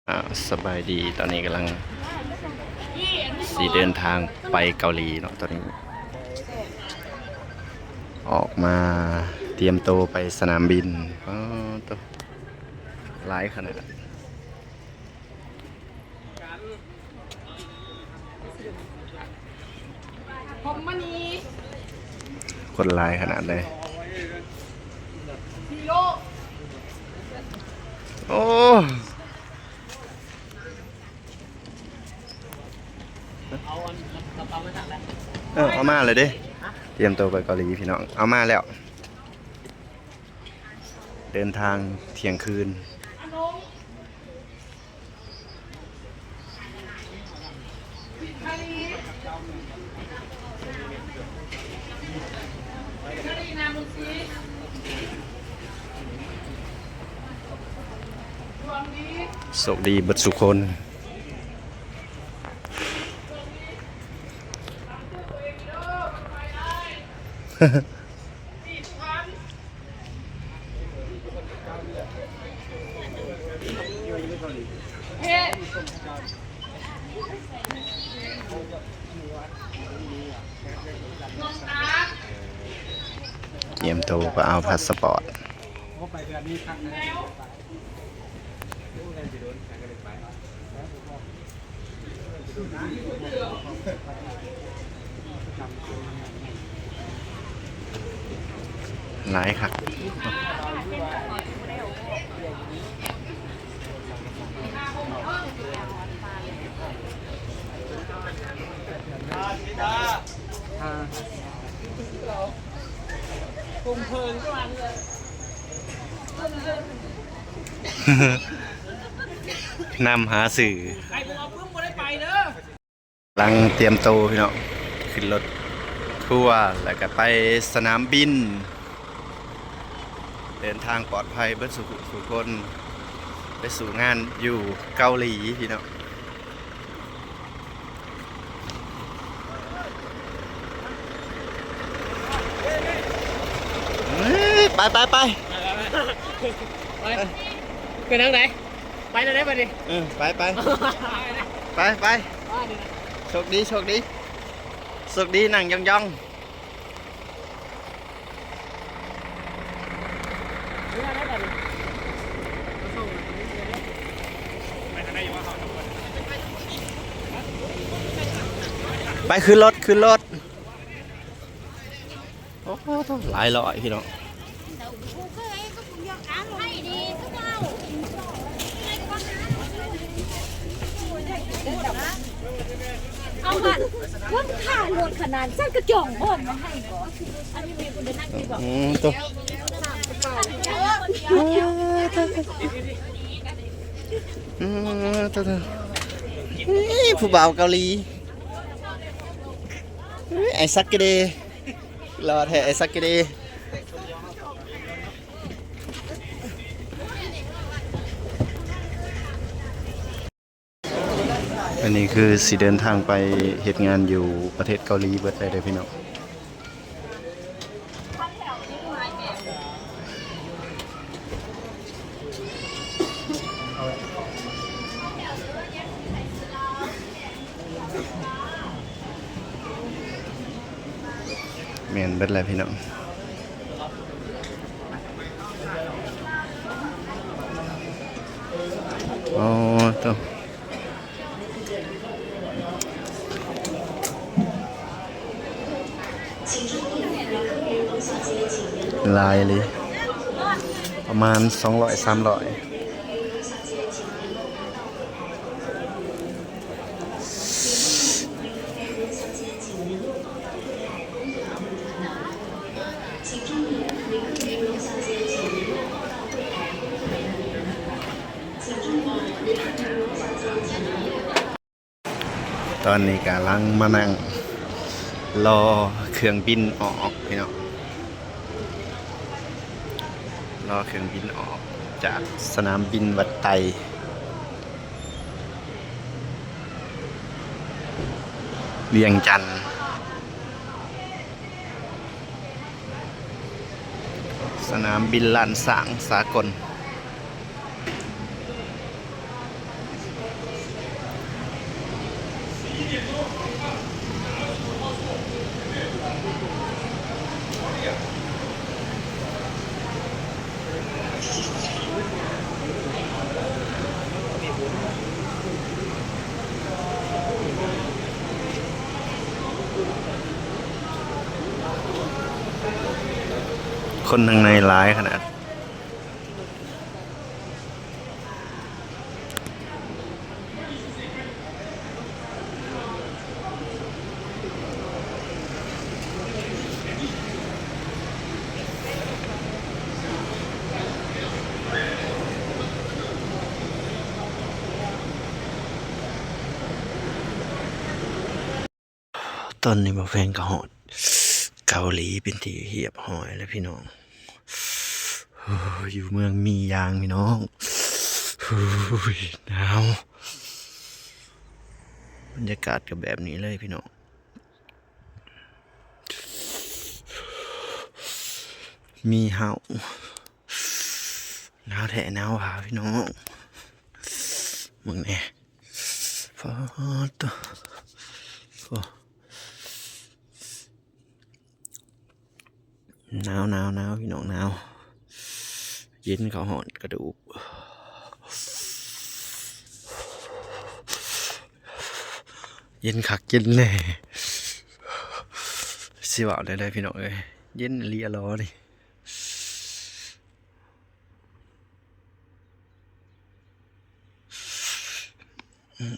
อ่าสบายดีตอนนี้กำลังเดินทางไปเกาหลีเนาะตอนนี้ออกมาเตรียมตัวไปสนามบินตัวหลายขนาดผมมันนี้คนหลายขนาดเลยฮีโร่ โอ้เอามาเลยเด้เตรียมตัวไปเกาหลีพี่น้องเอามาแล้วเดินทางเที่ยงคืนโชคดีเบิดสุคน เฮ้น้องตา เตรียมตัวไปเอาพาสปอร์ตหลายครับกลุ่มเพลินก็มันเลย นำหาสื่อ ใครบอกเอาเพิ่งมาได้ไปเด้อก ำลังเตรียมตัวพี่น้องขึ้นรถทัวร์แล้วก็ไปสนามบิน เดินทางปลอดภัยเบิดสุขคนไปสู่งานอยู่เกาหลีพี่น้องไปไปเป็นทางไหนไปทางไหนไปดิ ไปโชคดีนั่งย่องไปขึ้นรถโอ้โหหลายร้อยพี่น้องเอาค่ะว่าข้าวหมดขนาดฉันกระจ่องอ้อมมาให้ก่อนอันนี้มีคนเดินนั่งที่บอก ตัวผู้บ่าวเกาหลีไอ้ซักเกเดรอแท้ไอ้ซักเกเดอันนี้คือสิเดินทางไปเหตุงานอยู่ประเทศเกาหลีเบิดเลยพี่น้องเมียนเบิดเลยพี่น้องอ๋อตัวลายเลยประมาณ200-300ตอนนี้กำลังมานั่งรอเครื่องบินออกพี่น้องรอเครื่องบินออกจากสนามบินวัดไตเวียงจันทร์สนามบินลานสางสากล คนทางในร้ายขนาดตอนนี้มาแฟนกระหอดเกาหลีเป็นที่เหียบหอยแล้วพี่น้องอยู่เมืองมียางพี่น้องหนาวบรรยากาศก็แบบนี้เลยพี่น้องมีเห่าหนาวแท้หนาวหาพี่น้องมึงเนี่ยฟอตัวหนาวพี่น้องหนาวเย็นเขาหอนกระดูกเย็นคักเย็นแน่สิว่าได้พี่น้องเอ้ยเย็นเลียรอดิ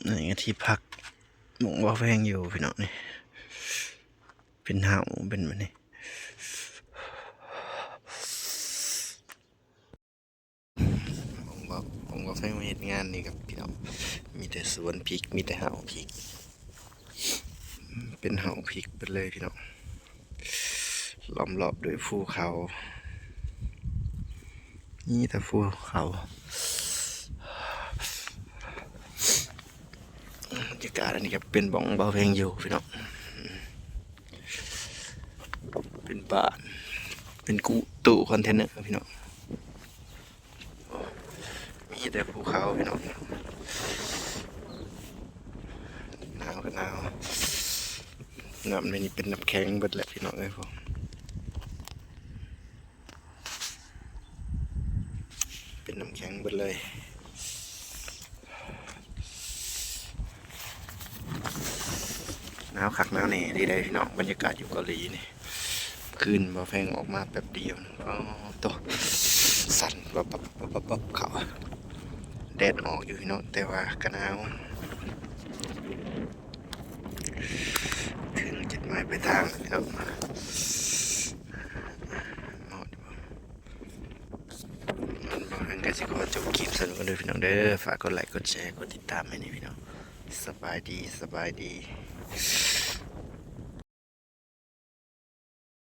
นี่ที่พักหมองว่าแพงอยู่พี่น้องนี่เป็นเห่าเป็นมันนี่ผมก็แพงมาเฮ็ดงานนี่กับพี่น้องมีแต่สวนพริกมีแต่เห่าพริกเป็นเห่าพริกไปเลยพี่น้องล้อมรอบด้วยภูเขานี่แต่ภูเขาบรรยากาศอันนี้ครับเป็นบ่องเบาเพลงอยู่พี่น้องเป็นบ้านเป็นตู้คอนเทนเนอร์พี่น้องมีแต่ภูเขาพี่น้องหนาวก็หนาวน้ำในนี้เป็นน้ำแข็งเบิดแหละพี่น้องเอ้ยผมเป็นน้ำแข็งเบิดเลยหนาวคักหนาวนี่ดีเลยพี่น้องบรรยากาศอยู่เกาหลีนี่คืนบ่แฟงออกมาแป๊บเดียวอ๋อตัวสั่นบับเขาแดดออกอยู่พี่น้องแต่ว่าก็หนาวถึงจุดหมายปลายทางพี่น้องมันก็สิขอจบคลิปสนุกกันด้วยพี่น้องเด้อฝากกดไลค์กดแชร์กดติดตามให้นี่พี่น้องสบายดี